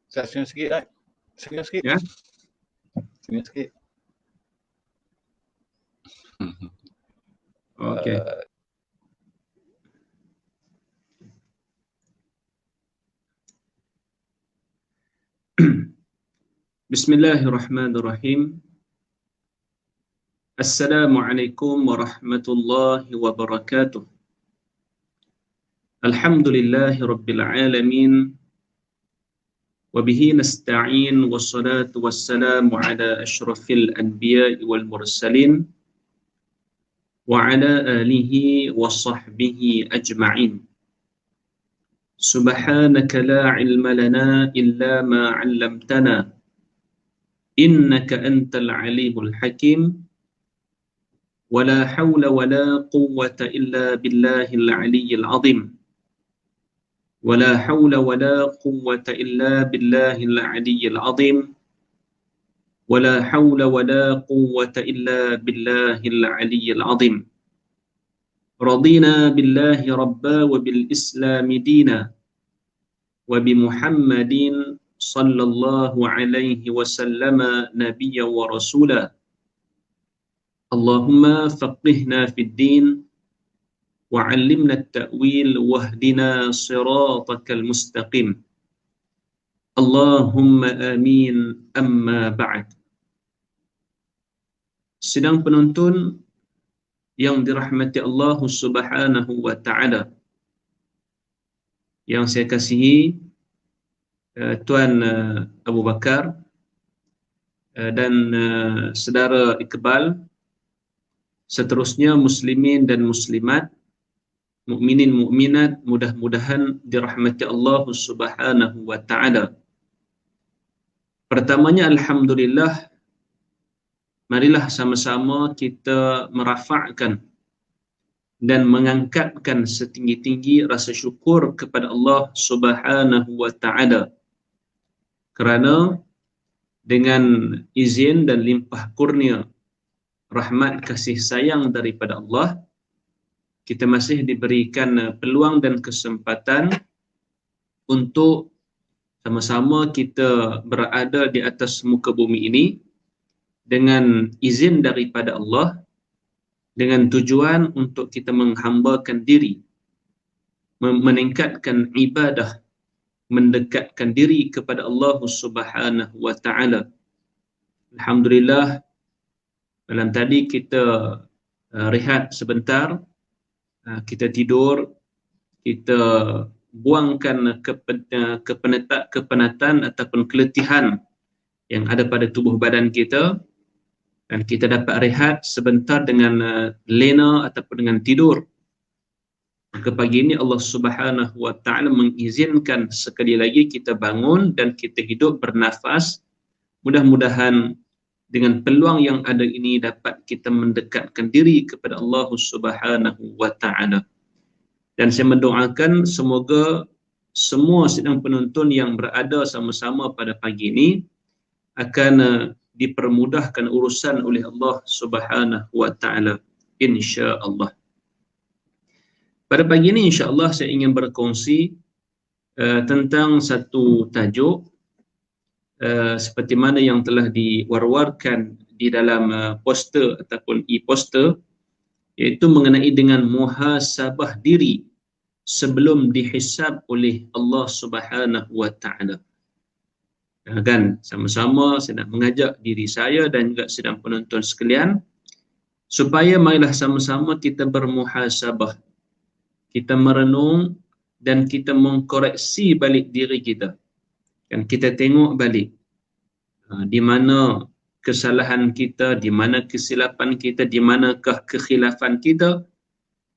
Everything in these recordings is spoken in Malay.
Saya senyum sikit kan? Senyum sikit. Ya. Senyum sikit. Okey. Bismillahirrahmanirrahim. Assalamualaikum warahmatullahi wabarakatuh. Alhamdulillahi rabbil alamin. Wabihi nasta'in wassalatu wassalamu ala ashrafil anbiya'i wal mursalin wa ala alihi wa sahbihi ajma'in. Subhanaka la ilma lana illa ma 'allamtana innaka antal alimul hakim. ولا حول ولا قوة إلا بالله العلي العظيم ولا حول ولا قوة إلا بالله العلي العظيم ولا حول ولا قوة إلا بالله العلي العظيم رضينا بالله ربا وبالإسلام دينا وبمحمد صلى الله عليه وسلم نبيا ورسولا Allahumma faqihna fid din wa 'allimna at-ta'wil wahdina siratakal mustaqim. Allahumma amin, amma ba'd. Sidang penonton yang dirahmati Allah Subhanahu wa taala. Yang saya kasihi Tuan Abu Bakar dan saudara Iqbal, seterusnya muslimin dan muslimat, mukminin mukminat, mudah-mudahan dirahmati Allah Subhanahu wa taala. Pertamanya alhamdulillah, marilah sama-sama kita merafakkan dan mengangkatkan setinggi-tinggi rasa syukur kepada Allah Subhanahu wa taala, kerana dengan izin dan limpah kurnia rahmat kasih sayang daripada Allah, kita masih diberikan peluang dan kesempatan untuk sama-sama kita berada di atas muka bumi ini dengan izin daripada Allah, dengan tujuan untuk kita menghambakan diri, meningkatkan ibadah, mendekatkan diri kepada Allah Subhanahu wa taala. Alhamdulillah, malam tadi kita rehat sebentar, kita tidur, kita buangkan kepenatan ataupun keletihan yang ada pada tubuh badan kita, dan kita dapat rehat sebentar dengan lena ataupun dengan tidur. Maka pagi ini Allah Subhanahu wa taala mengizinkan sekali lagi kita bangun dan kita hidup bernafas. Mudah-mudahan dengan peluang yang ada ini dapat kita mendekatkan diri kepada Allah Subhanahu wa taala. Dan saya mendoakan semoga semua sidang penonton yang berada sama-sama pada pagi ini akan dipermudahkan urusan oleh Allah Subhanahu wa taala, insya-Allah. Pada pagi ini insya-Allah saya ingin berkongsi tentang satu tajuk seperti mana yang telah diwar-warkan di dalam poster ataupun e-poster, iaitu mengenai dengan muhasabah diri sebelum dihisab oleh Allah Subhanahu wa taala. Kan sama-sama saya nak mengajak diri saya dan juga sedang penonton sekalian supaya marilah sama-sama kita bermuhasabah, kita merenung dan kita mengkoreksi balik diri kita. Kan kita tengok balik di mana kesalahan kita, di mana kesilapan kita, di manakah kekhilafan kita,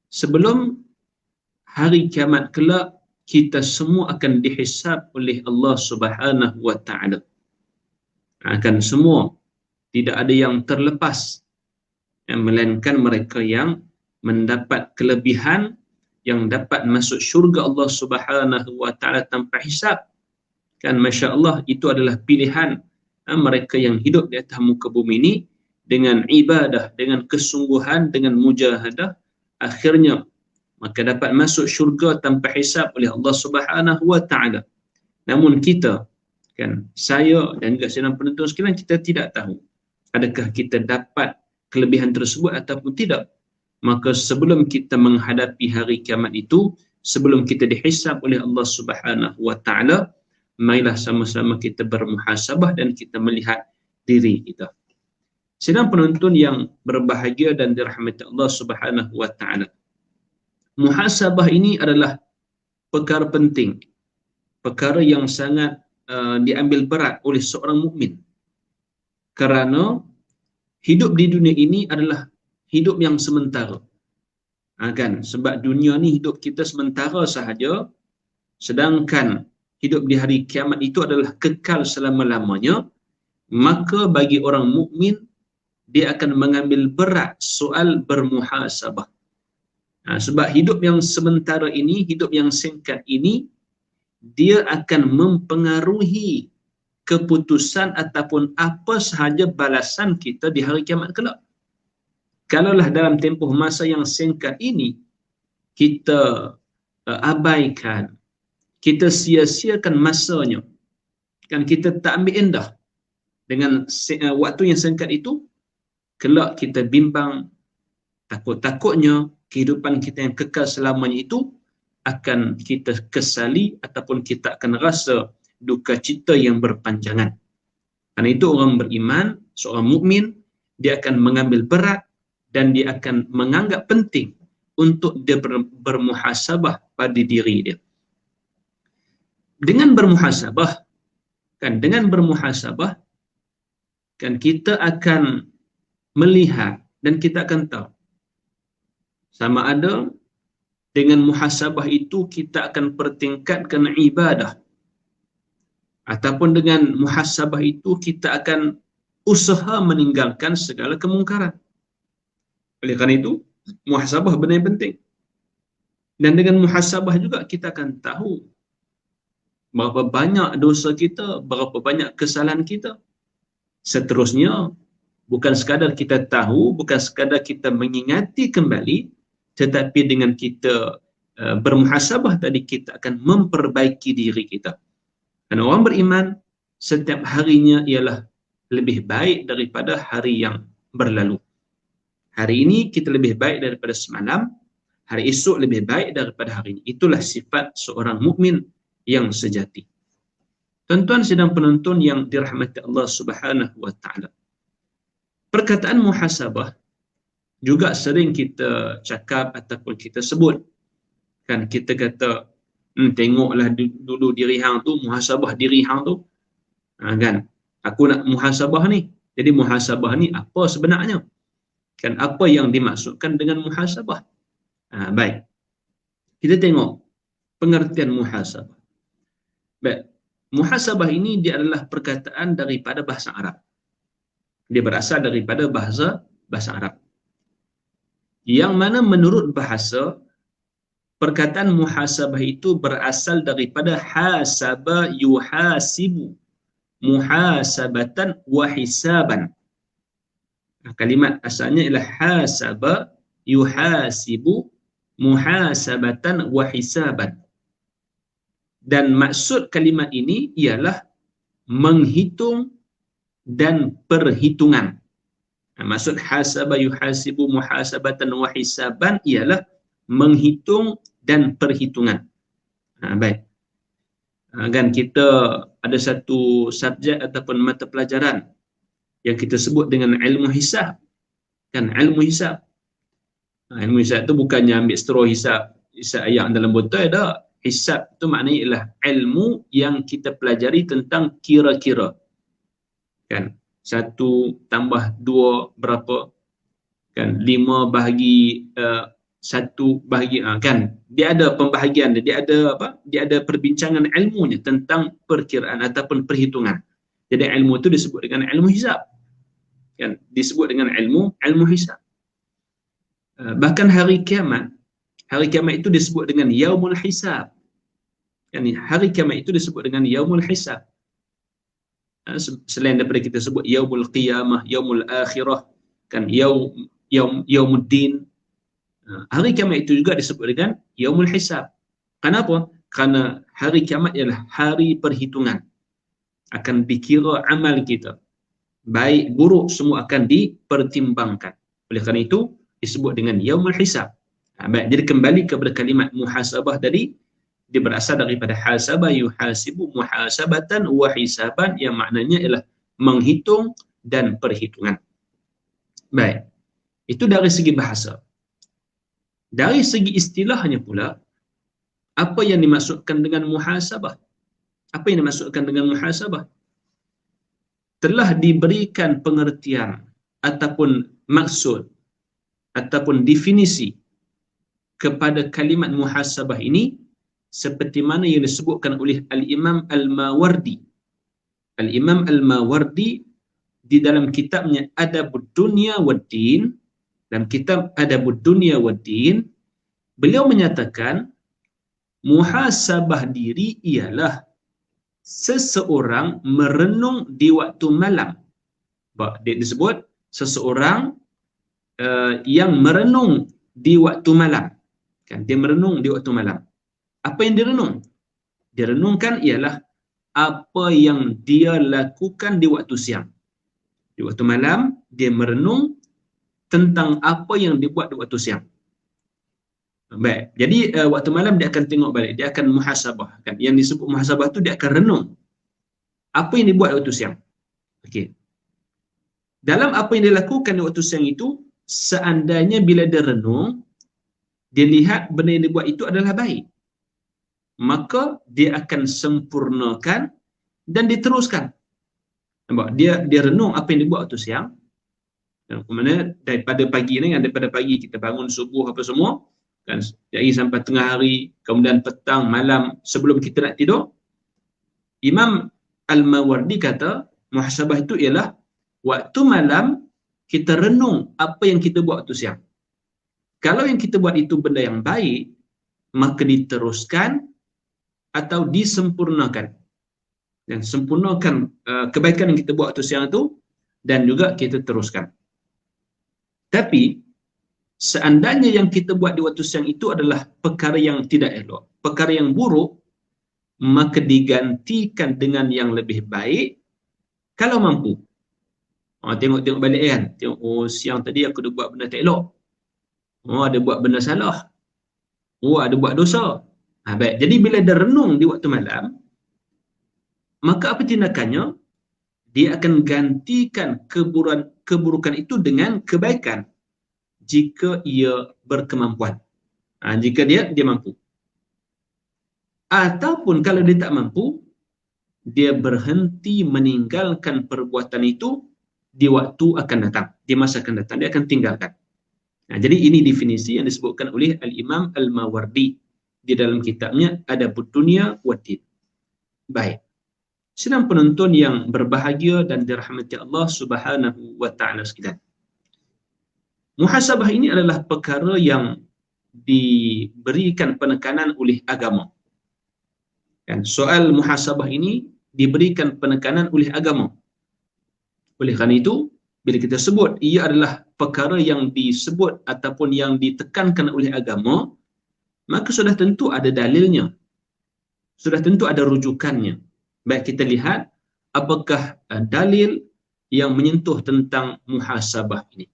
sebelum hari kiamat kelak kita semua akan dihisab oleh Allah Subhanahu wa taala. Akan semua, tidak ada yang terlepas, melainkan mereka yang mendapat kelebihan, yang dapat masuk syurga Allah Subhanahu wa taala tanpa hisab. Kan masya-Allah, itu adalah pilihan mereka yang hidup di atas muka bumi ini dengan ibadah, dengan kesungguhan, dengan mujahadah, akhirnya maka dapat masuk syurga tanpa hisab oleh Allah Subhanahu wa taala. Namun kita Kan, saya dan juga sidang penonton sekalian, kita tidak tahu adakah kita dapat kelebihan tersebut ataupun tidak. Maka sebelum kita menghadapi hari kiamat itu, sebelum kita dihisab oleh Allah Subhanahu wa taala, marilah sama-sama kita bermuhasabah dan kita melihat diri kita. Sidang penonton yang berbahagia dan dirahmati Allah Subhanahu wa taala. Muhasabah ini adalah perkara penting, perkara yang sangat diambil berat oleh seorang mukmin. Kerana hidup di dunia ini adalah hidup yang sementara. Kan? Sebab dunia ni hidup kita sementara sahaja, sedangkan hidup di hari kiamat itu adalah kekal selama-lamanya. Maka bagi orang mukmin, dia akan mengambil berat soal bermuhasabah. Sebab hidup yang sementara ini, hidup yang singkat ini, dia akan mempengaruhi keputusan ataupun apa sahaja balasan kita di hari kiamat kelak. Kalaulah dalam tempoh masa yang singkat ini kita abaikan, kita sia-siakan masanya, kan, kita tak ambil endah dengan waktu yang singkat itu, kelak kita bimbang, takut-takutnya kehidupan kita yang kekal selamanya itu akan kita kesali ataupun kita akan rasa duka cita yang berpanjangan. Karena itu orang beriman, seorang mukmin, dia akan mengambil berat dan dia akan menganggap penting untuk dia bermuhasabah pada diri dia. Dengan bermuhasabah, kan kita akan melihat dan kita akan tahu sama ada dengan muhasabah itu kita akan pertingkatkan ibadah, ataupun dengan muhasabah itu kita akan usaha meninggalkan segala kemungkaran. Oleh kerana itu, muhasabah benar penting. Dan dengan muhasabah juga kita akan tahu berapa banyak dosa kita, berapa banyak kesalahan kita. Seterusnya, bukan sekadar kita tahu, bukan sekadar kita mengingati kembali, tetapi dengan kita bermuhasabah tadi, kita akan memperbaiki diri kita. Dan orang beriman, setiap harinya ialah lebih baik daripada hari yang berlalu. Hari ini kita lebih baik daripada semalam, hari esok lebih baik daripada hari ini. Itulah sifat seorang mukmin yang sejati. Tuan-tuan sidang penonton yang dirahmati Allah Subhanahu wa taala. Perkataan muhasabah juga sering kita cakap ataupun kita sebut. Kan kita kata, tengoklah dulu diri hang tu, muhasabah diri hang tu. Kan, aku nak muhasabah ni. Jadi muhasabah ni apa sebenarnya? Kan, apa yang dimaksudkan dengan muhasabah? Baik. Kita tengok pengertian muhasabah. Baik. Muhasabah ini dia adalah perkataan daripada bahasa Arab. Dia berasal daripada bahasa Arab. Yang mana menurut bahasa, perkataan muhasabah itu berasal daripada hasaba yuhasibu, muhasabatan wa hisaban. Kalimat asalnya ialah hasaba yuhasibu, muhasabatan wa hisaban. Dan maksud kalimat ini ialah menghitung dan perhitungan. Maksud hasaba yuhasibu muhasabatan wa hisaban ialah menghitung dan perhitungan. Baik. Dan kita ada satu subjek ataupun mata pelajaran yang kita sebut dengan ilmu hisab. Kan, ilmu hisab. Ilmu hisab tu bukannya ambil straw hisab ayak dalam botol, dah. Hisab tu maknanya ialah ilmu yang kita pelajari tentang kira-kira. Kan, 1 tambah 2 berapa? Kan, 5 bahagi 1 bahagi, kan, dia ada pembahagian dia ada apa? Dia ada perbincangan ilmunya tentang perkiraan ataupun perhitungan. Jadi ilmu itu disebut dengan ilmu hisab. Kan, disebut dengan ilmu hisab. Bahkan hari kiamat itu disebut dengan yaumul hisab. Yani hari kiamat itu disebut dengan yaumul hisab. Selain daripada kita sebut yaumul qiyamah, yaumul akhirah, kan, yaumuddin. Hari kiamat itu juga disebut dengan yaumul hisab. Kenapa? Kerana hari kiamat ialah hari perhitungan. akan dikira amal kita. Baik buruk semua akan dipertimbangkan. Oleh kerana itu disebut dengan yaumul hisab. Baik, jadi kembali kepada kalimat muhasabah tadi, dia berasal daripada hasabah yuhasibu muhasabatan wa hisaban, yang maknanya ialah menghitung dan perhitungan. Baik, itu dari segi bahasa. Dari segi istilahnya pula, apa yang dimaksudkan dengan muhasabah? Apa yang dimaksudkan dengan muhasabah? Telah diberikan pengertian ataupun maksud ataupun definisi kepada kalimat muhasabah ini seperti mana yang disebutkan oleh Al-Imam Al-Mawardi. Al-Imam Al-Mawardi di dalam kitabnya Adabud Dunya Waddin, dalam kitab Adabud Dunya Waddin, beliau menyatakan muhasabah diri ialah seseorang merenung di waktu malam. Dia disebut seseorang yang merenung di waktu malam. Kan, dia merenung di waktu malam. Apa yang direnung? Dia renungkan ialah apa yang dia lakukan di waktu siang. Di waktu malam, dia merenung tentang apa yang dibuat di waktu siang. Baik, jadi waktu malam dia akan tengok balik, dia akan muhasabah. Kan? Yang disebut muhasabah tu dia akan renung apa yang dibuat di waktu siang. Okey. Dalam apa yang dia lakukan di waktu siang itu, seandainya bila dia renung, dia lihat benda yang dia buat itu adalah baik, maka dia akan sempurnakan dan diteruskan. Nampak? Dia renung apa yang dia buat waktu siang. Kemudian daripada pagi ni, daripada pagi kita bangun subuh apa semua, kan, dari sampai tengah hari, kemudian petang, malam, sebelum kita nak tidur, Imam Al-Mawardi kata muhasabah itu ialah waktu malam kita renung apa yang kita buat waktu siang. Kalau yang kita buat itu benda yang baik, maka diteruskan atau disempurnakan. Dan sempurnakan kebaikan yang kita buat waktu siang itu, dan juga kita teruskan. Tapi seandainya yang kita buat di waktu siang itu adalah perkara yang tidak elok, perkara yang buruk, maka digantikan dengan yang lebih baik kalau mampu. Tengok balik kan, tengok, oh siang tadi aku ada buat benda tak elok, ada buat benda salah, ada buat dosa. Baik, jadi bila dia renung di waktu malam, maka apa tindakannya? Dia akan gantikan keburukan itu dengan kebaikan jika ia berkemampuan. Jika dia mampu. Ataupun kalau dia tak mampu, dia berhenti meninggalkan perbuatan itu di waktu akan datang, di masa akan datang, dia akan tinggalkan. Jadi ini definisi yang disebutkan oleh Al-Imam Al-Mawardi di dalam kitabnya Adabud Dunya Waddin. Baik. Sidang penonton yang berbahagia dan dirahmati Allah Subhanahu wa taala sekalian. Muhasabah ini adalah perkara yang diberikan penekanan oleh agama. Dan soal muhasabah ini diberikan penekanan oleh agama. Oleh kerana itu, bila kita sebut ia adalah perkara yang disebut ataupun yang ditekankan oleh agama, maka sudah tentu ada dalilnya. Sudah tentu ada rujukannya. Baik, kita lihat apakah dalil yang menyentuh tentang muhasabah ini.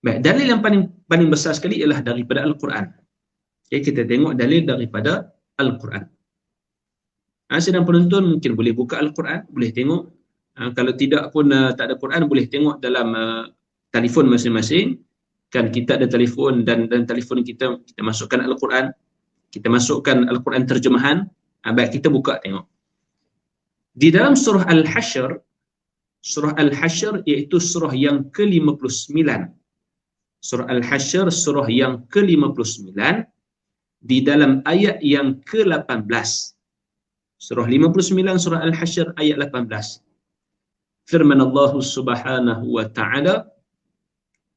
Baik, dalil yang paling besar sekali ialah daripada Al-Quran. Okay, kita tengok dalil daripada Al-Quran. Sedang penonton mungkin boleh buka Al-Quran, boleh tengok. Kalau tidak pun tak ada Quran, boleh tengok dalam telefon masing-masing. Kan kita ada telefon, dan telefon kita masukkan Al-Quran. Kita masukkan Al-Quran terjemahan. Baik, kita buka tengok. Di dalam surah Al-Hashr iaitu surah yang ke-59. Surah Al-Hashr surah yang ke-59 di dalam ayat yang ke-18. Surah 59 surah Al-Hashr ayat 18. Firman Allah Subhanahu wa taala,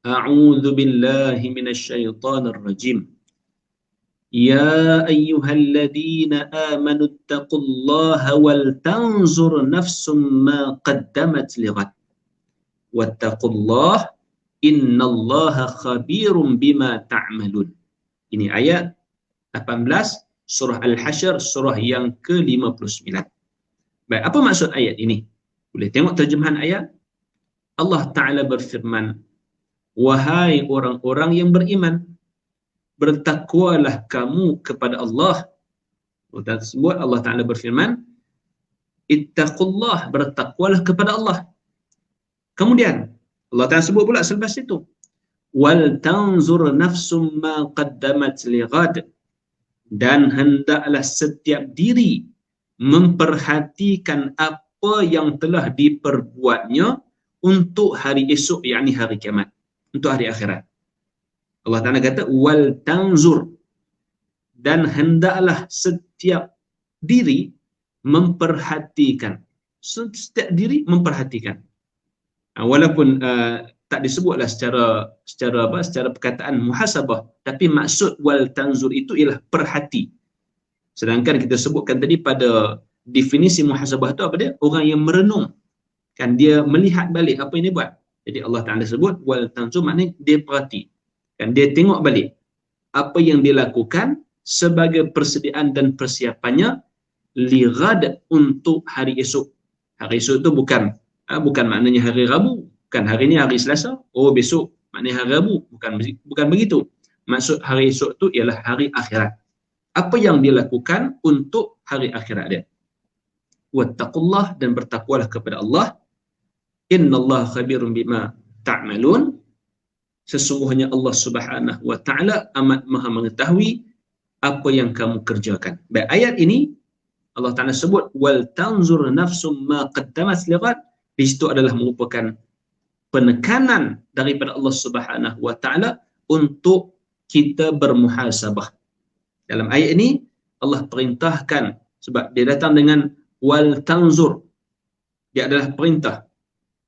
A'udzu billahi minasy syaithanir rajim. Ya ayyuhalladzina amanu taqullaha wal tanzur nafsum ma qaddamat lighad. Wattaqullaha innallaha khabirum bima ta'malun. Ini ayat 18 surah Al-Hashr surah yang ke-59. Baik, apa maksud ayat ini? Boleh tengok terjemahan ayat. Allah Ta'ala berfirman, wahai orang-orang yang beriman, bertakwalah kamu kepada Allah. Tersebut Allah Ta'ala berfirman, ittaqullah, bertakwalah kepada Allah. Kemudian Allah Ta'ala sebut pula selepas itu, wal tanzur nafsum ma qaddamat lighad, dan hendaklah setiap diri memperhatikan apa yang telah diperbuatnya untuk hari esok, yakni hari kiamat, untuk hari akhirat. Allah Ta'ala kata wal tanzur, dan hendaklah setiap diri memperhatikan. Setiap diri memperhatikan. Walaupun tak disebutlah secara perkataan muhasabah, tapi maksud wal tanzur itu ialah perhati. Sedangkan kita sebutkan tadi pada definisi muhasabah itu apa dia? Orang yang merenung. Kan dia melihat balik apa yang dia buat. Jadi Allah Ta'ala sebut wal tanzur, maknanya dia perhati. Kan dia tengok balik apa yang dia lakukan sebagai persediaan dan persiapannya lighad, untuk hari esok. Hari esok itu bukan maknanya hari Rabu, bukan hari ini hari Selasa, oh besok maknanya hari Rabu, bukan begitu. Maksud hari esok itu ialah hari akhirat. Apa yang dia lakukan untuk hari akhirat dia. Wattaqullah, dan bertakwalah kepada Allah. Innallaha khabirun bima ta'malun. Sesungguhnya Allah Subhanahu wa Ta'ala amat maha mengetahui apa yang kamu kerjakan. Baik, ayat ini Allah Ta'ala sebut wal tanzur nafsum ma qaddamat lighad. Di situ adalah merupakan penekanan daripada Allah Subhanahu wa Ta'ala untuk kita bermuhasabah. Dalam ayat ini Allah perintahkan, sebab dia datang dengan wal tanzur, dia adalah perintah,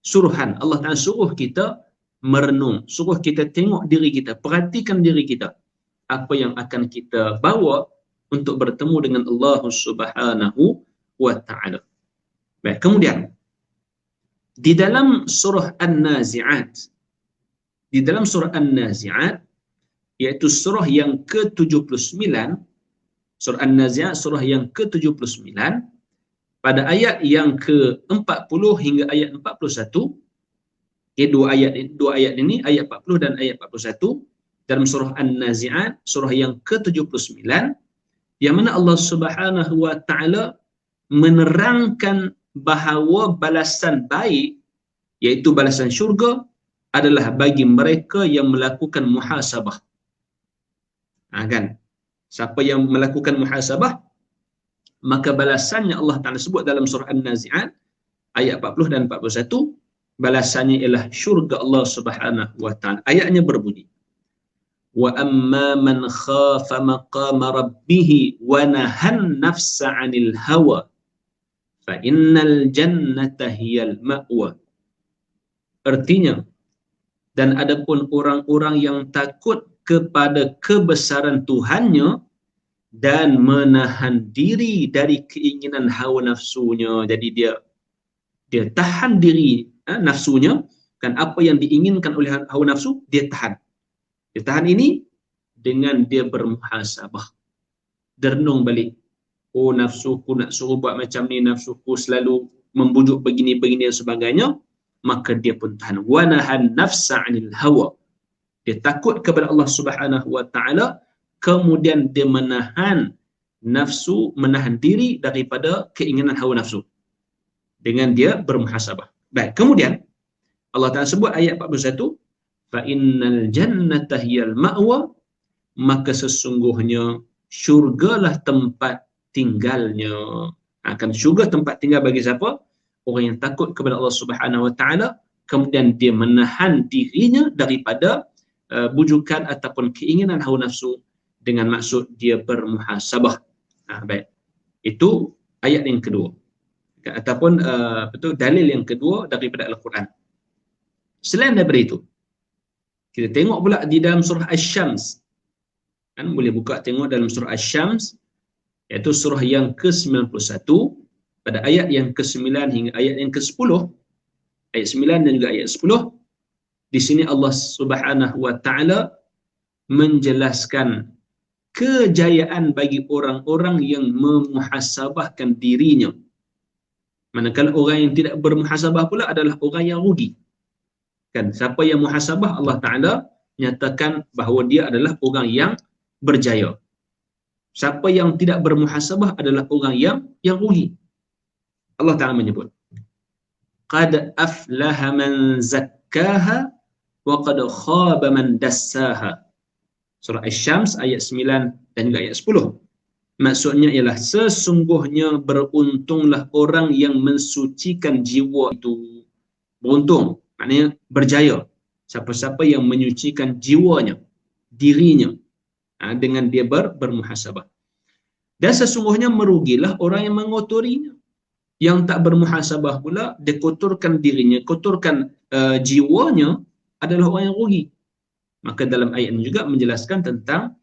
suruhan. Allah Ta'ala suruh kita merenung, suruh kita tengok diri kita, perhatikan diri kita, apa yang akan kita bawa untuk bertemu dengan Allah Subhanahu wa Ta'ala. Baik, kemudian di dalam surah An-Nazi'at, iaitu surah yang ke-79, surah An-Nazi'at surah yang ke-79, pada ayat yang ke-40 hingga ayat 41, dua ayat ini, ayat 40 dan ayat 41, dalam surah An-Nazi'at surah yang ke-79, yang mana Allah Subhanahu wa Ta'ala menerangkan bahawa balasan baik, iaitu balasan syurga, adalah bagi mereka yang melakukan muhasabah. Kan? Siapa yang melakukan muhasabah, maka balasannya Allah Ta'ala sebut dalam surah An-Nazi'at ayat 40 dan 41, balasannya ialah syurga Allah Subhanahu wa Ta'ala. Ayatnya berbunyi, wa amma man khafa maqama rabbih wa nahan nafsa 'anil hawa fa innal jannata hiyal ma'wa. Artinya, dan adapun orang-orang yang takut kepada kebesaran Tuhannya dan menahan diri dari keinginan hawa nafsunya. Jadi dia tahan diri nafsunya, kan apa yang diinginkan oleh hawa nafsu dia tahan. Dia tahan ini dengan dia bermuhasabah, renung balik. Oh, nafsuku nak suruh buat macam ni, nafsuku selalu membujuk begini-begini dan sebagainya, maka dia pun tahan. Wa nahan nafsa 'anil hawa. Dia takut kepada Allah Subhanahu wa Ta'ala, kemudian dia menahan nafsu, menahan diri daripada keinginan hawa nafsu dengan dia bermuhasabah. Baik, kemudian Allah Ta'ala sebut ayat 41, fa innal jannata hiyal ma'wa, maka sesungguhnya syurgalah tempat tinggalnya. Akan syurga tempat tinggal bagi siapa? Orang yang takut kepada Allah Subhanahu wa Ta'ala, kemudian dia menahan dirinya daripada bujukan ataupun keinginan hawa nafsu dengan maksud dia bermuhasabah. Baik. Itu ayat yang kedua. Ataupun dalil yang kedua daripada Al-Quran. Selain daripada itu, kita tengok pula di dalam surah Asy-Syams. Kan boleh buka tengok dalam surah Asy-Syams, iaitu surah yang ke-91, pada ayat yang ke-9 hingga ayat yang ke-10, ayat 9 dan juga ayat 10. Di sini Allah Subhanahu wa Ta'ala menjelaskan kejayaan bagi orang-orang yang memuhasabahkan dirinya. Manakala orang yang tidak bermuhasabah pula adalah orang yang rugi. Kan, siapa yang muhasabah, Allah Ta'ala nyatakan bahawa dia adalah orang yang berjaya. Siapa yang tidak bermuhasabah adalah orang yang rugi. Allah Ta'ala menyebut, qad aflaha man zakkaha wa qad khaba man dassaha. Surah Asy-Syams ayat 9 dan juga ayat 10. Maksudnya ialah sesungguhnya beruntunglah orang yang mensucikan jiwa itu. Beruntung, maknanya berjaya. Siapa-siapa yang menyucikan jiwanya, dirinya, dengan dia bermuhasabah. Dan sesungguhnya merugilah orang yang mengotorinya. Yang tak bermuhasabah pula, dia kotorkan dirinya, kotorkan jiwanya, adalah orang yang rugi. Maka dalam ayat ini juga menjelaskan tentang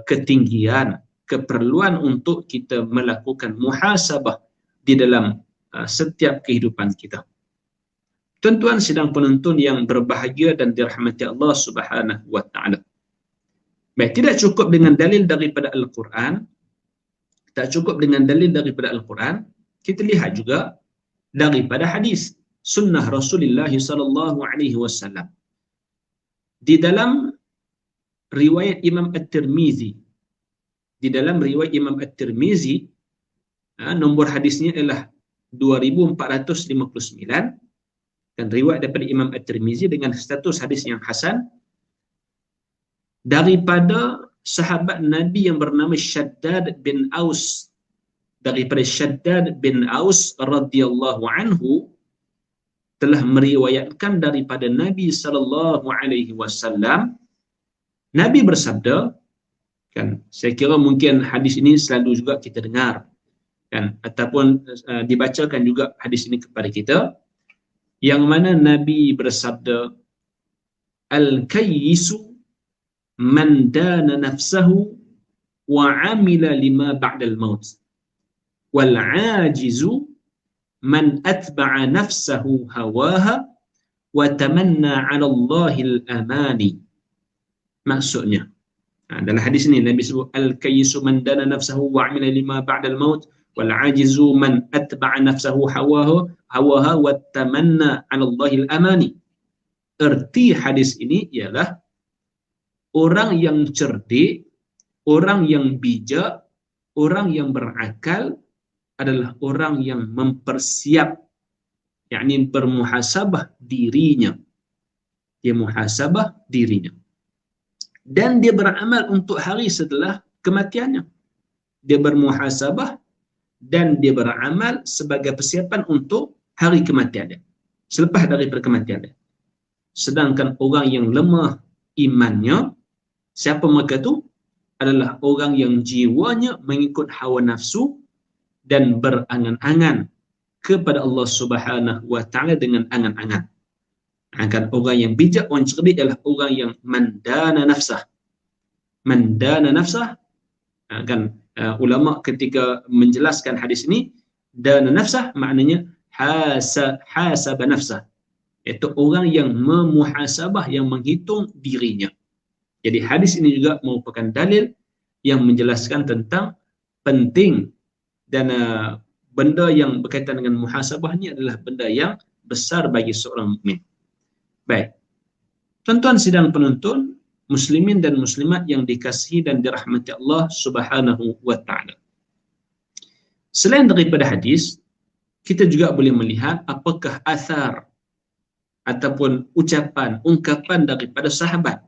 ketinggian, keperluan untuk kita melakukan muhasabah di dalam setiap kehidupan kita. Tuan-tuan sidang penonton yang berbahagia dan dirahmati Allah Subhanahu wa Ta'ala. Baik, tidak cukup dengan dalil daripada Al-Quran, tak cukup dengan dalil daripada Al-Quran, kita lihat juga daripada hadis sunnah Rasulullah sallallahu alaihi wasallam. Di dalam riwayat Imam At-Tirmizi, di dalam riwayat Imam At-Tirmizi, nombor hadisnya adalah 2459, dan riwayat daripada Imam At-Tirmizi dengan status hadis yang hasan, daripada sahabat Nabi yang bernama Shaddad bin Aus, daripada Shaddad bin Aus radhiyallahu anhu, telah meriwayatkan daripada Nabi sallallahu alaihi wasallam, Nabi bersabda, kan, saya kira mungkin hadis ini selalu juga kita dengar, kan, ataupun dibacakan juga hadis ini kepada kita, yang mana Nabi bersabda, al-kayyisu man dana nafsahu wa amila lima ba'dal maut, wal ajizu man atba'a nafsahu hawaha wa tamanna 'ala Allahil amani. Maksudnya, dalam hadis ini Nabi sebut al-kayyisu man dana nafsahu wa 'amila lima ba'dal maut wal ajizu man atba'a nafsahu hawaha wa tamanna 'ala Allahil amani. Erti hadis ini ialah orang yang cerdik, orang yang bijak, orang yang berakal adalah orang yang mempersiap, yakni bermuhasabah dirinya. Dia muhasabah dirinya. Dan dia beramal untuk hari setelah kematiannya. Dia bermuhasabah dan dia beramal sebagai persiapan untuk hari kematian dia, selepas daripada kematian dia. Sedangkan orang yang lemah imannya, siapa mereka tu? Adalah orang yang jiwanya mengikut hawa nafsu dan berangan-angan kepada Allah Subhanahu wa Ta'ala dengan angan-angan. Akan orang yang bijak, orang cerdik adalah orang yang mandana nafsah. Mandana nafsah, kan, ulama ketika menjelaskan hadis ini, dana nafsah maknanya hasaba nafsah, iaitu orang yang memuhasabah, yang menghitung dirinya. Jadi hadis ini juga merupakan dalil yang menjelaskan tentang penting dan benda yang berkaitan dengan muhasabah ni adalah benda yang besar bagi seorang mukmin. Baik, tuan-tuan sidang penonton, muslimin dan muslimat yang dikasihi dan dirahmati Allah Subhanahu wa Ta'ala. Selain daripada hadis, kita juga boleh melihat apakah athar ataupun ucapan, ungkapan daripada sahabat.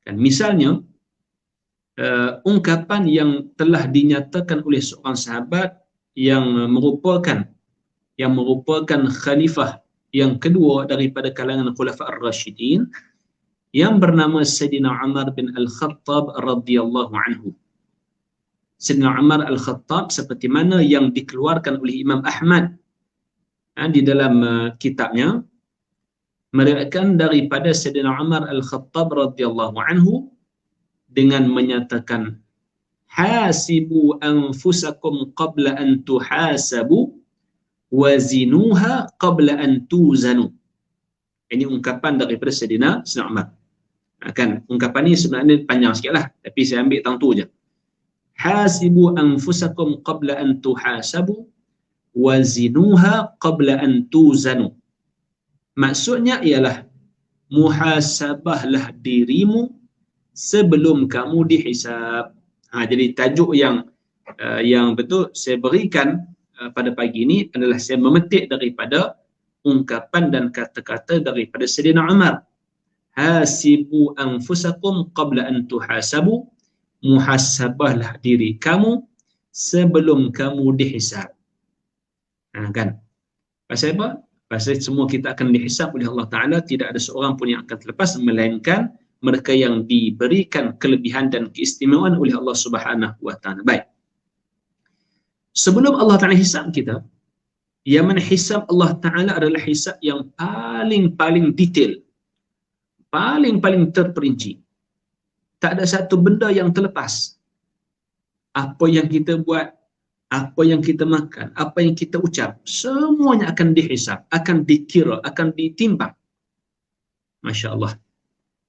Kan, misalnya ungkapan yang telah dinyatakan oleh seorang sahabat yang merupakan khalifah yang kedua daripada kalangan Khulafa Ar-Rasyidin, yang bernama Sayyidina Umar bin Al-Khattab radhiyallahu anhu. Sayyidina Umar Al-Khattab seperti mana yang dikeluarkan oleh Imam Ahmad di dalam kitabnya, meriwayatkan daripada Sayyidina Umar Al-Khattab radhiyallahu anhu dengan menyatakan, hasibu anfusakum qabla an tuhasabu wazinuha qabla an tuzanu. Ini ungkapan daripada Sayyidina Umar. Kan, ungkapan ini sebenarnya panjang sikitlah, tapi saya ambil tang tu je. Hasibu anfusakum qabla an tuhasabu wazinuha qabla an tuzanu. Maksudnya ialah muhasabahlah dirimu sebelum kamu dihisab. Jadi tajuk yang betul saya berikan pada pagi ini adalah saya memetik daripada ungkapan dan kata-kata daripada Sayyidina Umar. Hasibu anfusakum qabla an tuhasabu. Muhasabahlah diri kamu sebelum kamu dihisab. Kan? Pasal apa? Pasal semua kita akan dihisab oleh Allah Ta'ala. Tidak ada seorang pun yang akan terlepas, melainkan mereka yang diberikan kelebihan dan keistimewaan oleh Allah Subhanahu Wa Ta'ala. Baik. Sebelum Allah Ta'ala hisab kita, yang mana hisab Allah Ta'ala adalah hisab yang paling detail, paling terperinci. Tak ada satu benda yang terlepas. Apa yang kita buat, apa yang kita makan, apa yang kita ucap, semuanya akan dihisab, akan dikira, akan ditimbang. Masya Allah.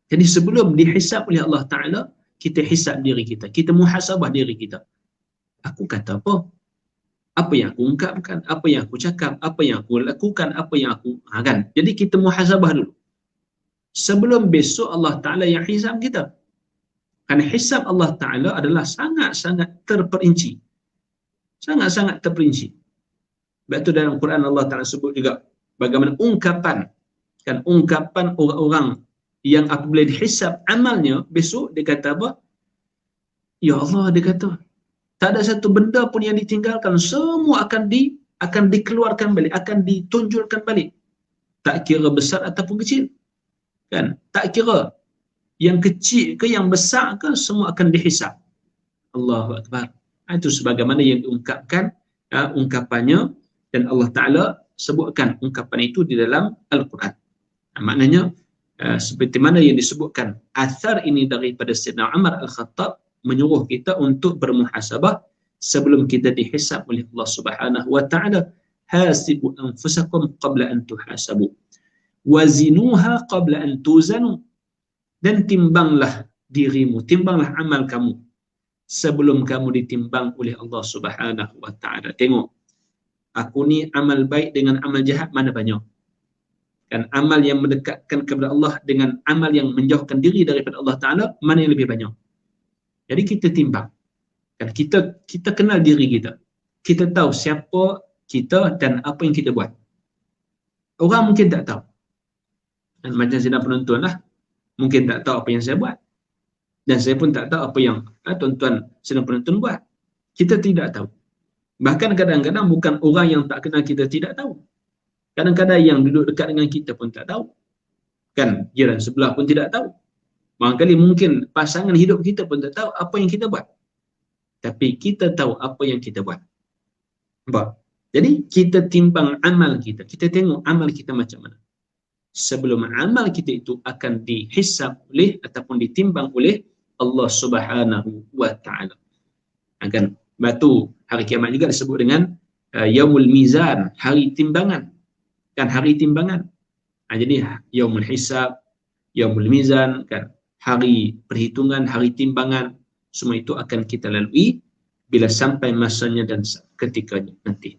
Jadi sebelum dihisab oleh Allah Ta'ala, kita hisab diri kita, kita muhasabah diri kita. Aku kata apa? Apa yang aku ungkapkan, apa yang aku cakap, apa yang aku lakukan, apa yang aku kan. Jadi kita muhasabah dulu. Sebelum besok Allah Ta'ala yang hisab kita. Kerana hisab Allah Ta'ala adalah sangat-sangat terperinci. Sangat-sangat terperinci. Sebab itu dalam Quran Allah Ta'ala sebut juga bagaimana ungkapan orang-orang yang apabila dihisab amalnya, besok dia kata apa? Ya Allah, dia kata, tak ada satu benda pun yang ditinggalkan, semua akan dikeluarkan balik, akan ditunjulkan balik. Tak kira besar ataupun kecil. Kan? Tak kira yang kecil ke yang besar ke, semua akan dihisab. Allahu Akbar. Itu sebagaimana yang diungkapkan ungkapannya, dan Allah Ta'ala sebutkan ungkapan itu di dalam Al-Quran. Maknanya seperti mana yang disebutkan athar ini daripada Sayyidina Umar Al-Khattab, menyuruh kita untuk bermuhasabah sebelum kita dihisab oleh Allah Subhanahu Wa Ta'ala. Hasibu anfusakum qabla an tuhasabu wazinuha qabla an tuzanu. Dan timbanglah dirimu, timbanglah amal kamu sebelum kamu ditimbang oleh Allah Subhanahu Wa Ta'ala. Tengok, aku ni amal baik dengan amal jahat mana banyak? Kan amal yang mendekatkan kepada Allah dengan amal yang menjauhkan diri daripada Allah Ta'ala, mana yang lebih banyak? Jadi kita timbang. Kan kita kenal diri kita. Kita tahu siapa kita dan apa yang kita buat. Orang mungkin tak tahu. Dan macam sidang penonton lah, mungkin tak tahu apa yang saya buat. Dan saya pun tak tahu apa yang tuan-tuan sidang penonton buat. Kita tidak tahu. Bahkan kadang-kadang bukan orang yang tak kenal kita tidak tahu. Kadang-kadang yang duduk dekat dengan kita pun tak tahu. Kan jiran sebelah pun tidak tahu. Barangkali mungkin pasangan hidup kita pun tak tahu apa yang kita buat. Tapi kita tahu apa yang kita buat. Nampak? Jadi kita timbang amal kita. Kita tengok amal kita macam mana. Sebelum amal kita itu akan dihisab oleh ataupun ditimbang oleh Allah Subhanahu Wa Ta'ala. Akan batu hari kiamat juga disebut dengan Yaumul Mizan, hari timbangan. Kan hari timbangan. Jadi Yaumul Hisab, Yaumul Mizan, kan hari perhitungan, hari timbangan, semua itu akan kita lalui bila sampai masanya dan ketikanya nanti.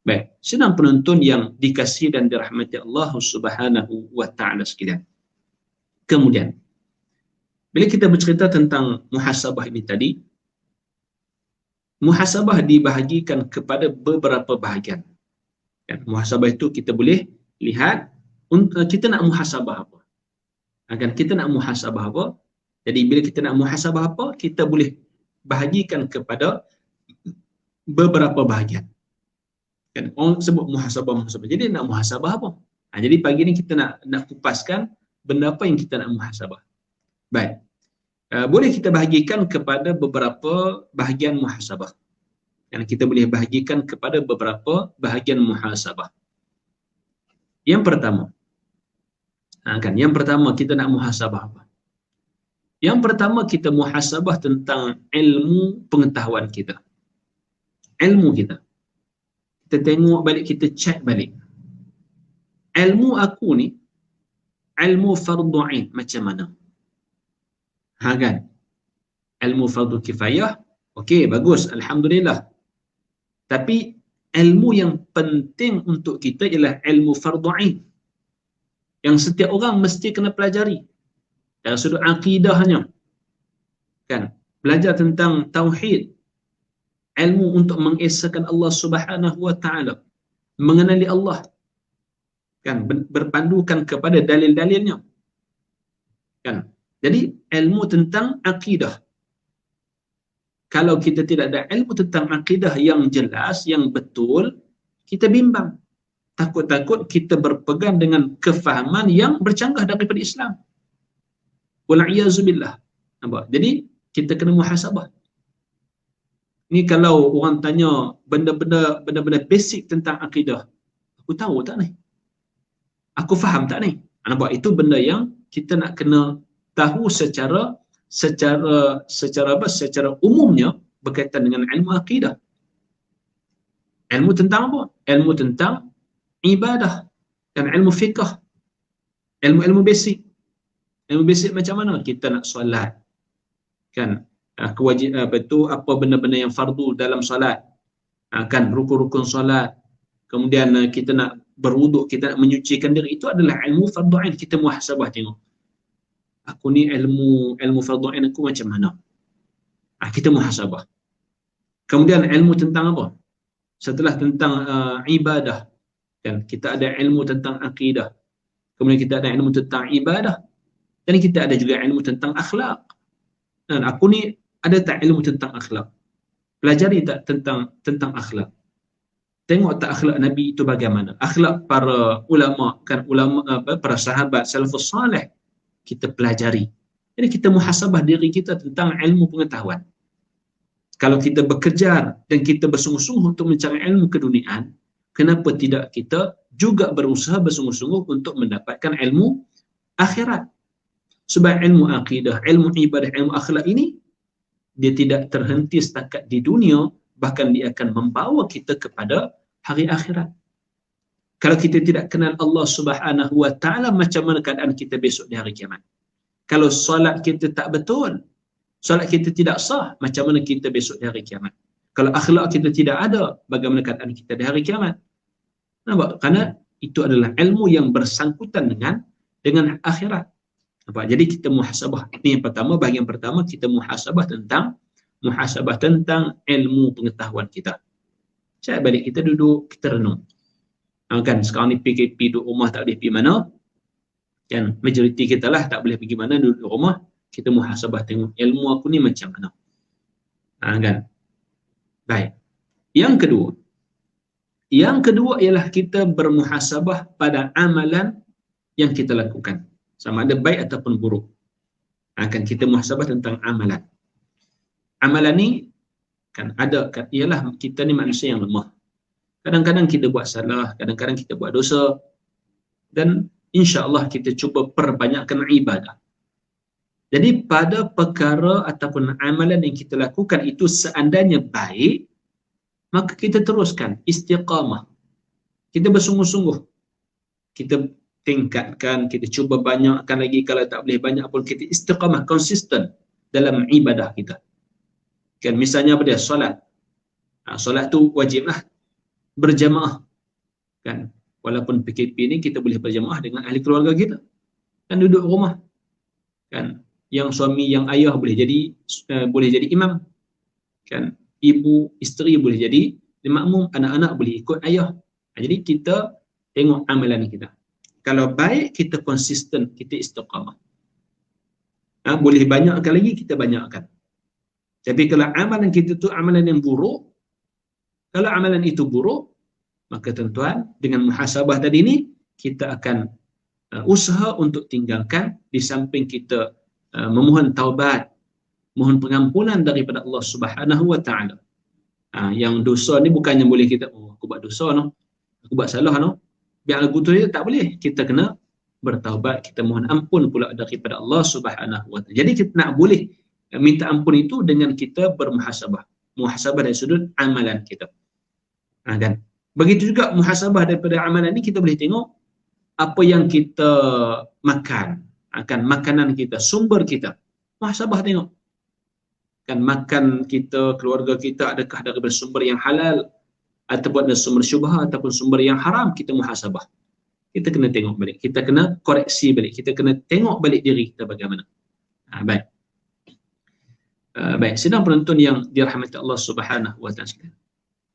Baik, sedang penonton yang dikasihi dan dirahmati Allah Subhanahu Wa Ta'ala sekalian. Kemudian, bila kita bercerita tentang muhasabah ini tadi, muhasabah dibahagikan kepada beberapa bahagian. Kan, muhasabah itu kita boleh lihat kita nak muhasabah apa. Kan, kita nak muhasabah apa. Jadi bila kita nak muhasabah apa, kita boleh bahagikan kepada beberapa bahagian. Kan, orang sebut muhasabah. Jadi nak muhasabah apa? Jadi pagi ni kita nak kupaskan benda apa yang kita nak muhasabah. Baik. Boleh kita bahagikan kepada beberapa bahagian muhasabah. Dan kita boleh bahagikan kepada beberapa bahagian muhasabah. Yang pertama, yang pertama kita nak muhasabah apa? Yang pertama kita muhasabah tentang ilmu pengetahuan kita. Ilmu kita. Kita tengok balik, kita cek balik. Ilmu aku ni, ilmu fardu ain macam mana? Kan? Ilmu fardu kifayah, okey, bagus, alhamdulillah. Tapi ilmu yang penting untuk kita ialah ilmu fardu ain yang setiap orang mesti kena pelajari dari sudut akidahnya, kan, belajar tentang tauhid, ilmu untuk mengesahkan Allah Subhanahu wa taala, mengenali Allah, kan, berpandukan kepada dalil-dalilnya, kan. Jadi ilmu tentang akidah. Kalau kita tidak ada ilmu tentang akidah yang jelas, yang betul, kita bimbang. Takut-takut kita berpegang dengan kefahaman yang bercanggah daripada Islam. Wal'iyazubillah. Nampak? Jadi kita kena muhasabah. Ni kalau orang tanya benda-benda basic tentang akidah, aku tahu tak ni? Aku faham tak ni? Nampak? Itu benda yang kita nak kena tahu secara umumnya berkaitan dengan ilmu akidah. Ilmu tentang apa? Ilmu tentang ibadah dan ilmu fiqh. Ilmu basic. Ilmu basic macam mana kita nak solat, kan, apa benda-benda yang fardu dalam solat, kan, rukun-rukun solat. Kemudian kita nak berwuduk, kita nak menyucikan diri, itu adalah ilmu fardu ain. Kita muhasabah tengok, aku ni ilmu fardu ain aku macam mana. Kita muhasabah. Kemudian ilmu tentang apa? Setelah tentang ibadah, kan, kita ada ilmu tentang akidah. Kemudian kita ada ilmu tentang ibadah. Dan kita ada juga ilmu tentang akhlak. Dan aku ni ada tak ilmu tentang akhlak? Pelajari tak tentang akhlak? Tengok tak akhlak Nabi itu bagaimana? Akhlak para ulama, kan, para sahabat salafus salih, kita pelajari. Jadi kita muhasabah diri kita tentang ilmu pengetahuan. Kalau kita bekerja dan kita bersungguh-sungguh untuk mencari ilmu keduniaan, kenapa tidak kita juga berusaha bersungguh-sungguh untuk mendapatkan ilmu akhirat? Sebab ilmu akidah, ilmu ibadah, ilmu akhlak ini, dia tidak terhenti setakat di dunia, bahkan dia akan membawa kita kepada hari akhirat. Kalau kita tidak kenal Allah Subhanahu wa taala, macam mana keadaan kita besok di hari kiamat? Kalau solat kita tak betul, solat kita tidak sah, macam mana kita besok di hari kiamat? Kalau akhlak kita tidak ada, bagaimana keadaan kita di hari kiamat? Nampak? Karena itu adalah ilmu yang bersangkutan dengan akhirat. Nampak? Jadi kita muhasabah. Ini yang pertama, bahagian pertama, kita muhasabah tentang ilmu pengetahuan kita. Saya balik kita duduk, kita renung. Kan sekarang ni PKP, duduk rumah tak boleh pergi mana, kan, majoriti kita lah tak boleh pergi mana, duduk rumah. Kita muhasabah tengok ilmu aku ni macam mana, kan. Baik. Yang kedua ialah kita bermuhasabah pada amalan yang kita lakukan, sama ada baik ataupun buruk. Kan kita muhasabah tentang amalan. Amalan ni kan ada, kan, ialah kita ni manusia yang lemah. Kadang-kadang kita buat salah, kadang-kadang kita buat dosa, dan insya-Allah kita cuba perbanyakkan ibadah. Jadi pada perkara ataupun amalan yang kita lakukan itu seandainya baik, maka kita teruskan istiqamah. Kita bersungguh-sungguh. Kita tingkatkan, kita cuba banyakkan lagi, kalau tak boleh banyak pun kita istiqamah, konsisten dalam ibadah kita. Kan misalnya apa dia? Solat. Solat tu wajiblah berjamaah. Kan? Walaupun PKP ni kita boleh berjamaah dengan ahli keluarga kita. Kan duduk rumah. Kan? Yang suami, yang ayah boleh jadi imam. Kan? Ibu, isteri boleh jadi makmum, anak-anak boleh ikut ayah. Jadi kita tengok amalan kita. Kalau baik, kita konsisten, kita istiqamah. Boleh banyakkan lagi, kita banyakkan. Tapi kalau amalan kita tu amalan yang buruk, kalau amalan itu buruk, maka tuan-tuan, dengan muhasabah tadi ni, kita akan usaha untuk tinggalkan, di samping kita memohon taubat, mohon pengampunan daripada Allah Subhanahu wa taala. Yang dosa ni bukannya boleh kita, aku buat dosa no, aku buat salah no, biar lagu tu dia, tak boleh. Kita kena bertaubat, kita mohon ampun pula daripada Allah Subhanahu wa taala. Jadi kita nak boleh minta ampun itu dengan kita bermuhasabah. Muhasabah dari sudut amalan kita. Kan? Begitu juga muhasabah daripada amalan ni, kita boleh tengok apa yang kita makan, akan makanan kita, sumber kita. Muhasabah tengok. Kan makan kita, keluarga kita, adakah daripada sumber yang halal ataupun ada sumber syubhat ataupun sumber yang haram, kita muhasabah. Kita kena tengok balik, kita kena koreksi balik, kita kena tengok balik diri kita bagaimana. Baik. Baik, sidang penonton yang dirahmati Allah Subhanahu wa taala sekalian.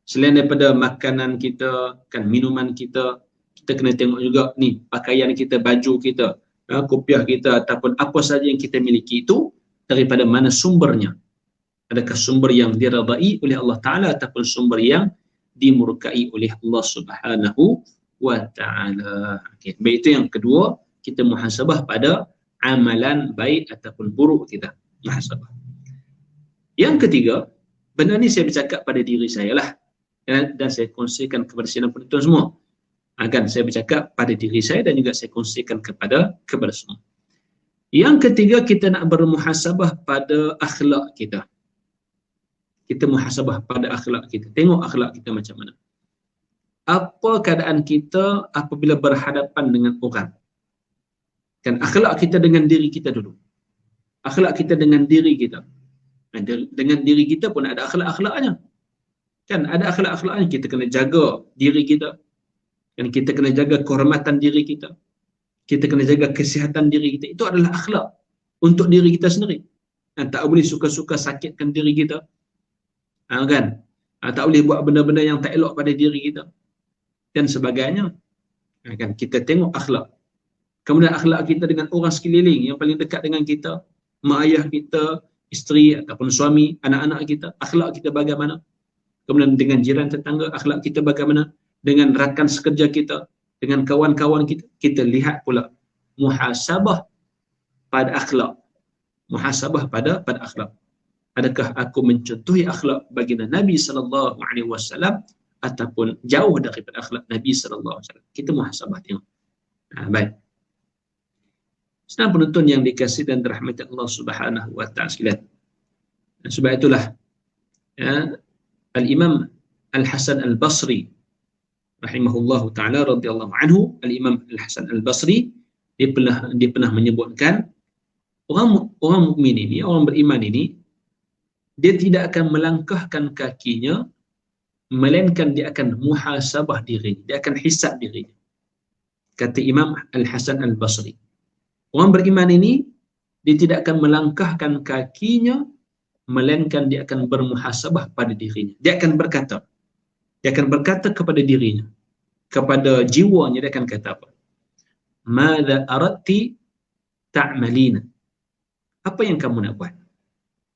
Selain daripada makanan kita, kan minuman kita, kita kena tengok juga ni pakaian kita, baju kita, kopiah kita ataupun apa saja yang kita miliki itu daripada mana sumbernya. Adakah sumber yang diradai oleh Allah Ta'ala ataupun sumber yang dimurkai oleh Allah Subhanahu wa Ta'ala. Okay. Baik, itu yang kedua, kita muhasabah pada amalan baik ataupun buruk kita. Muhasabah. Yang ketiga, benda ni saya bercakap pada diri saya lah, dan saya kongsikan kepada sidang penonton semua. Akan saya bercakap pada diri saya dan juga saya kongsikan kepada semua. Yang ketiga, kita nak bermuhasabah pada akhlak kita. Kita muhasabah pada akhlak kita. Tengok akhlak kita macam mana. Apa keadaan kita apabila berhadapan dengan orang? Kan akhlak kita dengan diri kita dulu. Akhlak kita dengan diri kita. Dengan diri kita pun ada akhlak-akhlaknya. Kan ada akhlak-akhlaknya. Kita kena jaga diri kita. Kan kita kena jaga kehormatan diri kita. Kita kena jaga kesihatan diri kita. Itu adalah akhlak untuk diri kita sendiri. Tak boleh suka-suka sakitkan diri kita. Kan? Tak boleh buat benda-benda yang tak elok pada diri kita dan sebagainya. Kan? Kita tengok akhlak. Kemudian akhlak kita dengan orang sekeliling yang paling dekat dengan kita, mak ayah kita, isteri ataupun suami, anak-anak kita, akhlak kita bagaimana? Kemudian dengan jiran tetangga, akhlak kita bagaimana? Dengan rakan sekerja kita, dengan kawan-kawan kita, kita lihat pula muhasabah pada akhlak. Muhasabah pada akhlak. Adakah aku mencontohi akhlak baginda Nabi sallallahu alaihi wasallam ataupun jauh daripada akhlak Nabi sallallahu alaihi wasallam? Kita muhasabah tengok. Baik. Sedang penonton yang dikasihi dan dirahmati Allah Subhanahu wa taala sekalian. Sebab itulah Al-Imam Al-Hasan Al-Basri rahimahullahu taala radhiyallahu anhu, Al-Imam Al-Hasan Al-Basri dia pernah menyebutkan orang mukmin ini, orang beriman ini, dia tidak akan melangkahkan kakinya melainkan dia akan muhasabah dirinya, dia akan hisab dirinya. Kata Imam Al-Hasan Al-Basri, orang beriman ini dia tidak akan melangkahkan kakinya melainkan dia akan bermuhasabah pada dirinya. Dia akan berkata kepada dirinya, kepada jiwanya, dia akan kata apa? Madza aradti ta'malina? Apa yang kamu nak buat?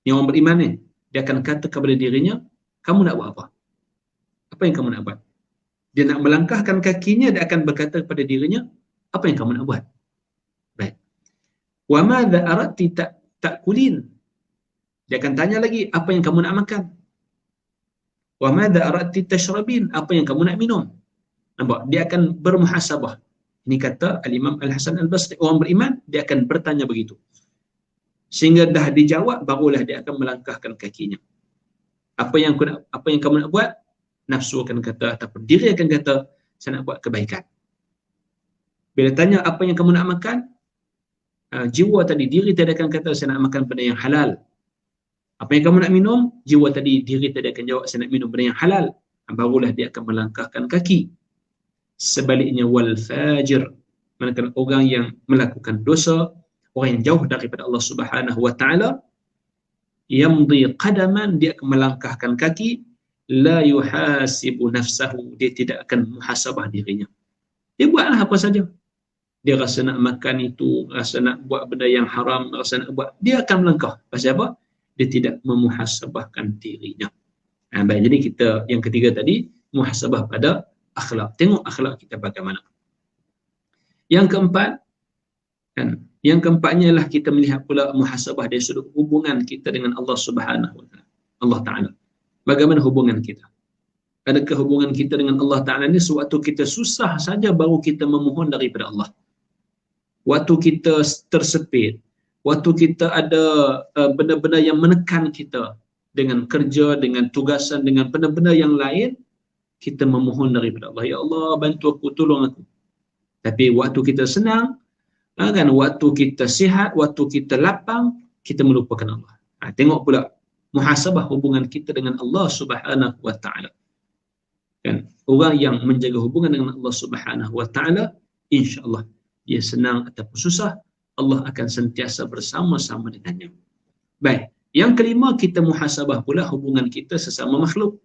Yang orang beriman ni, dia akan kata kepada dirinya, kamu nak buat apa? Apa yang kamu nak buat? Dia nak melangkahkan kakinya, dia akan berkata kepada dirinya, apa yang kamu nak buat? Baik. Wa madza aradti ta'kulin? Dia akan tanya lagi, apa yang kamu nak makan? Wa madza aradti tashrabin? Apa yang kamu nak minum? Nampak? Dia akan bermuhasabah. Ini kata Al-Imam Al-Hasan Al-Basri, orang beriman dia akan bertanya begitu. Sehingga dah dijawab, barulah dia akan melangkahkan kakinya. Apa yang kamu nak buat? Nafsu akan kata, ataupun diri akan kata, saya nak buat kebaikan. Bila tanya apa yang kamu nak makan, jiwa tadi, diri tadi akan kata, saya nak makan benda yang halal. Apa yang kamu nak minum? Jiwa tadi, diri tadi akan jawab, saya nak minum benda yang halal. Barulah dia akan melangkahkan kaki. Sebaliknya, wal fajir, manakala orang yang melakukan dosa, orang yang jauh daripada Allah Subhanahu wa taala, yamdi qadaman, dia akan melangkahkan kaki, la yuhasibu nafsahu, dia tidak akan muhasabah dirinya. Dia buatlah apa saja. Dia rasa nak makan itu, rasa nak buat benda yang haram, rasa nak buat, dia akan melangkah. Pasal apa? Dia tidak memuhasabahkan dirinya. Baik, jadi kita yang ketiga tadi, muhasabah pada akhlak. Tengok akhlak kita bagaimana. Yang keempat, kan, yang keempatnya ialah kita melihat pula muhasabah dari sudut hubungan kita dengan Allah Subhanahu wa taala. Allah Taala. Bagaimana hubungan kita? Adakah hubungan kita dengan Allah Taala ni sewaktu kita susah saja baru kita memohon daripada Allah? Waktu kita tersepit, waktu kita ada benda-benda yang menekan kita dengan kerja, dengan tugasan, dengan benda-benda yang lain, kita memohon daripada Allah, ya Allah bantu aku, tolong aku. Tapi waktu kita senang, kan, waktu kita sihat, waktu kita lapang, kita melupakan Allah. Tengok pula muhasabah hubungan kita dengan Allah Subhanahu wa taala. Kan? Orang yang menjaga hubungan dengan Allah Subhanahu wa taala, insya-Allah dia senang ataupun susah, Allah akan sentiasa bersama-sama dengannya. Baik, yang kelima, kita muhasabah pula hubungan kita sesama makhluk.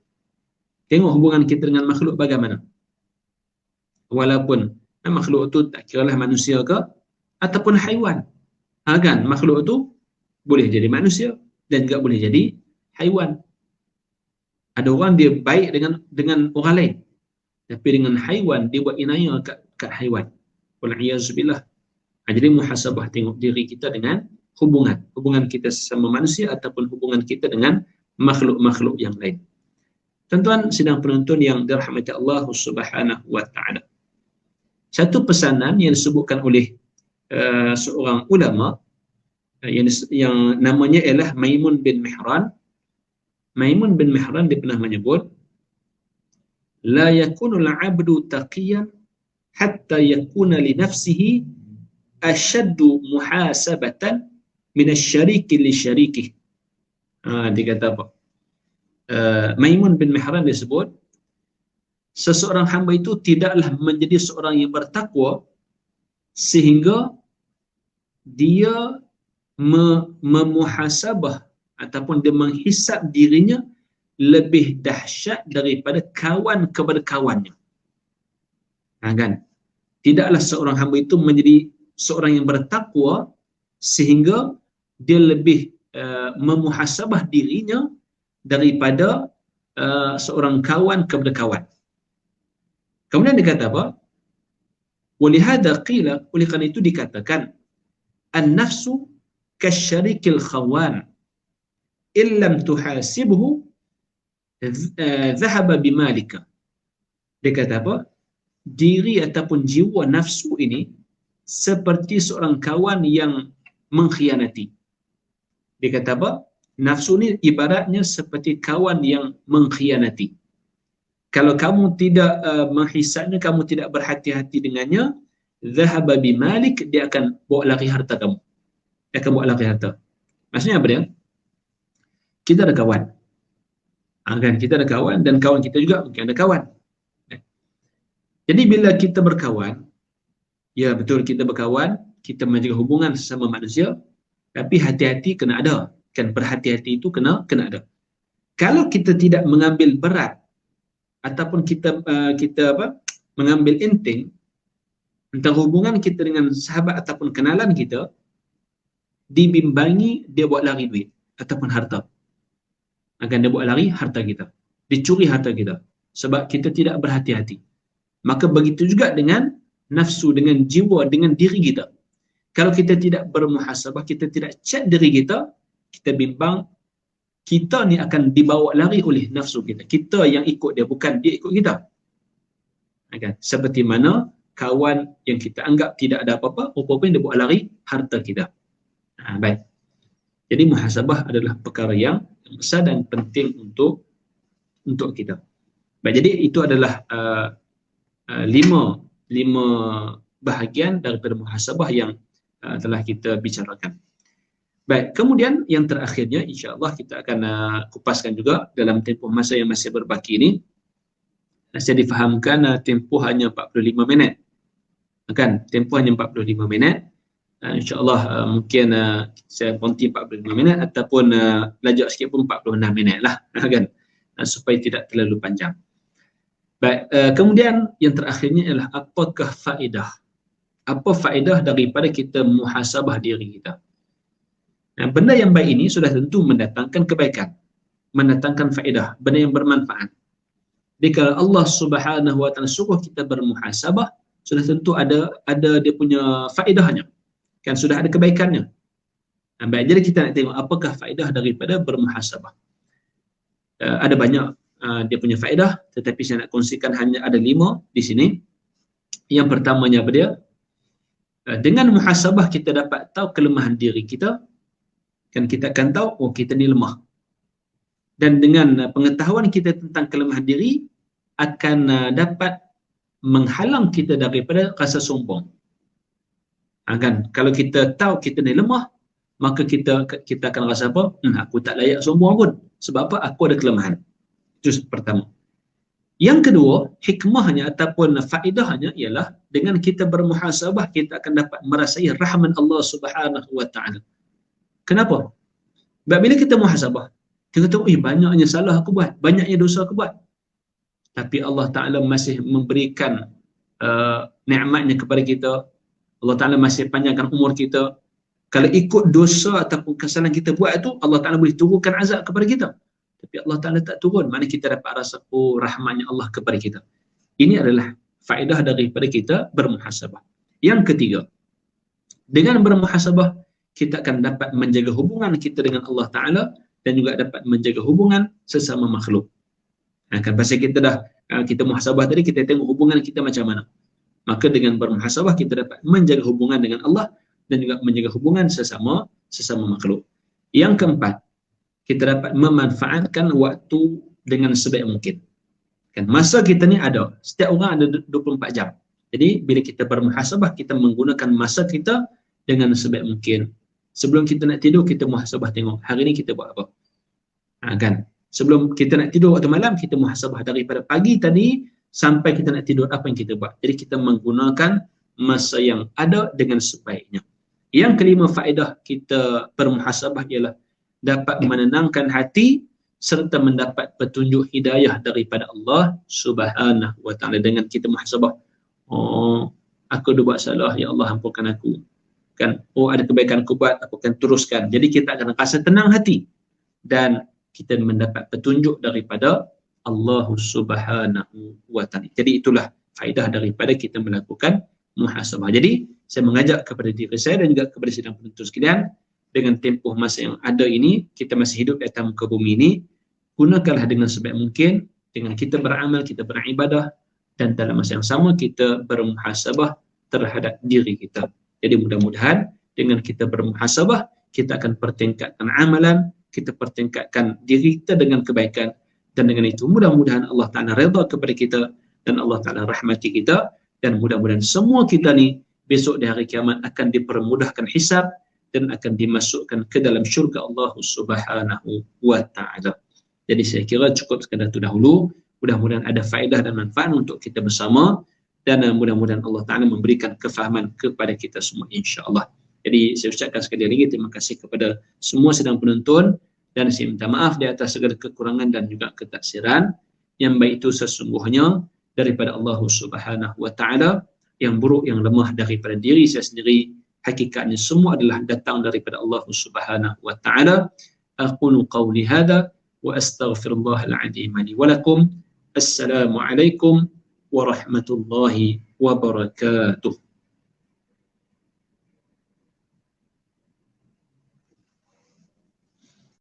Tengok hubungan kita dengan makhluk bagaimana. Walaupun makhluk tu tak kiralah manusia ke ataupun haiwan. Kan, makhluk tu boleh jadi manusia dan juga boleh jadi haiwan. Ada orang dia baik dengan orang lain, tapi dengan haiwan dia buat inaya kat haiwan. Wal'iyazubillah. Jadi muhasabah tengok diri kita dengan hubungan kita sesama manusia ataupun hubungan kita dengan makhluk-makhluk yang lain. Tuan-tuan sidang penonton yang dirahmati Allah Subhanahu wa taala. Satu pesanan yang disebutkan oleh seorang ulama yang namanya ialah Maimun bin Mihran. Maimun bin Mihran dia pernah menyebut, la yakunul 'abdu taqiyan hatta yakuna li nafsihi ashaddu muhasabatan min asy-syariki li syarikih. Dia kata apa? Maimun bin Mihran disebut, seseorang hamba itu tidaklah menjadi seorang yang bertakwa sehingga dia memuhasabah ataupun dia menghisap dirinya lebih dahsyat daripada kawan kepada kawannya. Kan? Tidaklah seorang hamba itu menjadi seorang yang bertakwa sehingga dia lebih memuhasabah dirinya daripada seorang kawan kepada kawan. Kemudian dia kata apa? Walihada qila, oleh kerana itu dikatakan, an-nafsu kasyarikil khawan illam tuhasibhu dhahaba bimalika. Dia kata apa? Diri ataupun jiwa nafsu ini seperti seorang kawan yang mengkhianati. Dia kata apa? Nafsu ni ibaratnya seperti kawan yang mengkhianati. Kalau kamu tidak menghisapnya, kamu tidak berhati-hati dengannya, dhahaba bimalik, dia akan bawa lari harta kamu. Dia akan bawa lari harta. Maksudnya apa dia? Kita ada kawan. Kan? Kita ada kawan dan kawan kita juga mungkin ada kawan. Jadi bila kita berkawan, ya betul kita berkawan, kita menjaga hubungan sesama manusia, tapi hati-hati kena ada. Kan, berhati-hati itu kena ada. Kalau kita tidak mengambil berat ataupun kita mengambil enteng tentang hubungan kita dengan sahabat ataupun kenalan kita, dibimbangi dia buat lari duit ataupun harta. Akan dia buat lari harta kita, dicuri harta kita sebab kita tidak berhati-hati. Maka begitu juga dengan nafsu, dengan jiwa, dengan diri kita. Kalau kita tidak bermuhasabah, kita tidak cek diri kita, kita bimbang, kita ni akan dibawa lari oleh nafsu kita. Kita yang ikut dia, bukan dia ikut kita. Okay. Seperti mana kawan yang kita anggap tidak ada apa-apa, rupanya dia bawa lari harta kita. Baik. Jadi muhasabah adalah perkara yang besar dan penting untuk kita. Baik, jadi itu adalah lima bahagian daripada muhasabah yang telah kita bicarakan. Baik, kemudian yang terakhirnya insya-Allah kita akan kupaskan juga dalam tempoh masa yang masih berbaki ini. Saya difahamkan tempoh hanya 45 minit. Kan, tempoh hanya 45 minit. Insya-Allah mungkin saya berhenti 45 minit ataupun lajak sikit pun 46 minit lah, kan, supaya tidak terlalu panjang. Baik, kemudian yang terakhirnya adalah apakah faedah? Apa faedah daripada kita muhasabah diri kita? Benda yang baik ini sudah tentu mendatangkan kebaikan, mendatangkan faedah, benda yang bermanfaat. Jika Allah Subhanahu wa taala suruh kita bermuhasabah, sudah tentu ada dia punya faedahnya. Kan, sudah ada kebaikannya. Baik, jadi kita nak tengok apakah faedah daripada bermuhasabah. Ada banyak dia punya faedah, tetapi saya nak kongsikan hanya ada 5 di sini. Yang pertamanya apa dia? Dengan muhasabah kita dapat tahu kelemahan diri kita. Kan, kita akan tahu, oh kita ni lemah. Dan dengan pengetahuan kita tentang kelemahan diri akan dapat menghalang kita daripada rasa sombong. Kan, kalau kita tahu kita ni lemah, maka kita akan rasa apa? Aku tak layak sombong pun. Sebab apa? Aku ada kelemahan. Itu pertama. Yang kedua, hikmahnya ataupun faedahnya ialah dengan kita bermuhasabah kita akan dapat merasai rahman Allah Subhanahu wa taala. Kenapa? Sebab bila kita muhasabah, kita tahu banyaknya salah aku buat, banyaknya dosa aku buat. Tapi Allah Taala masih memberikan nikmatnya kepada kita. Allah Taala masih panjangkan umur kita. Kalau ikut dosa ataupun kesalahan kita buat itu, Allah Taala boleh turunkan azab kepada kita. Tapi Allah Taala tak turun, mana kita dapat rasa rahmatnya Allah kepada kita. Ini adalah faedah daripada kita bermuhasabah. Yang ketiga, dengan bermuhasabah kita akan dapat menjaga hubungan kita dengan Allah Taala dan juga dapat menjaga hubungan sesama makhluk. Kan pasal kita dah kita muhasabah tadi, kita tengok hubungan kita macam mana. Maka dengan bermuhasabah kita dapat menjaga hubungan dengan Allah dan juga menjaga hubungan sesama makhluk. Yang keempat, kita dapat memanfaatkan waktu dengan sebaik mungkin. Kan masa kita ni ada, setiap orang ada 24 jam. Jadi bila kita bermuhasabah, kita menggunakan masa kita dengan sebaik mungkin. Sebelum kita nak tidur, kita muhasabah tengok hari ni kita buat apa. Kan? Sebelum kita nak tidur waktu malam, kita muhasabah daripada pagi tadi sampai kita nak tidur apa yang kita buat. Jadi kita menggunakan masa yang ada dengan sebaiknya. Yang kelima faedah kita bermuhasabah ialah dapat menenangkan hati serta mendapat petunjuk hidayah daripada Allah Subhanahu wa taala. Dengan kita muhasabah, oh aku dah buat salah, ya Allah ampunkan aku. Kan, oh ada kebaikan aku buat, aku akan teruskan. Jadi kita akan rasa tenang hati dan kita mendapat petunjuk daripada Allah Subhanahu wa taala. Jadi itulah faedah daripada kita melakukan muhasabah. Jadi saya mengajak kepada diri saya dan juga kepada sidang penonton sekalian, dengan tempoh masa yang ada ini, kita masih hidup di atas muka bumi ini, gunakanlah dengan sebaik mungkin, dengan kita beramal, kita beribadah, dan dalam masa yang sama kita bermuhasabah terhadap diri kita. Jadi mudah-mudahan dengan kita bermuhasabah, kita akan pertingkatkan amalan, kita pertingkatkan diri kita dengan kebaikan, dan dengan itu mudah-mudahan Allah Ta'ala redha kepada kita dan Allah Ta'ala rahmati kita, dan mudah-mudahan semua kita ni besok di hari kiamat akan dipermudahkan hisab dan akan dimasukkan ke dalam syurga Allah Subhanahu wa taala. Jadi saya kira cukup sekadar itu dahulu. Mudah-mudahan ada faedah dan manfaat untuk kita bersama, dan mudah-mudahan Allah Taala memberikan kefahaman kepada kita semua insya-Allah. Jadi saya ucapkan sekali lagi terima kasih kepada semua sedang penonton, dan saya minta maaf di atas segala kekurangan dan juga ketaksiran. Yang baik itu sesungguhnya daripada Allah Subhanahu wa taala, yang buruk yang lemah daripada diri saya sendiri. Hakikatnya semua adalah datang daripada Allah Subhanahu wa taala. Aqulu qawli hadha wa astaghfirullahal azim li wa lakum. Assalamualaikum warahmatullahi wabarakatuh.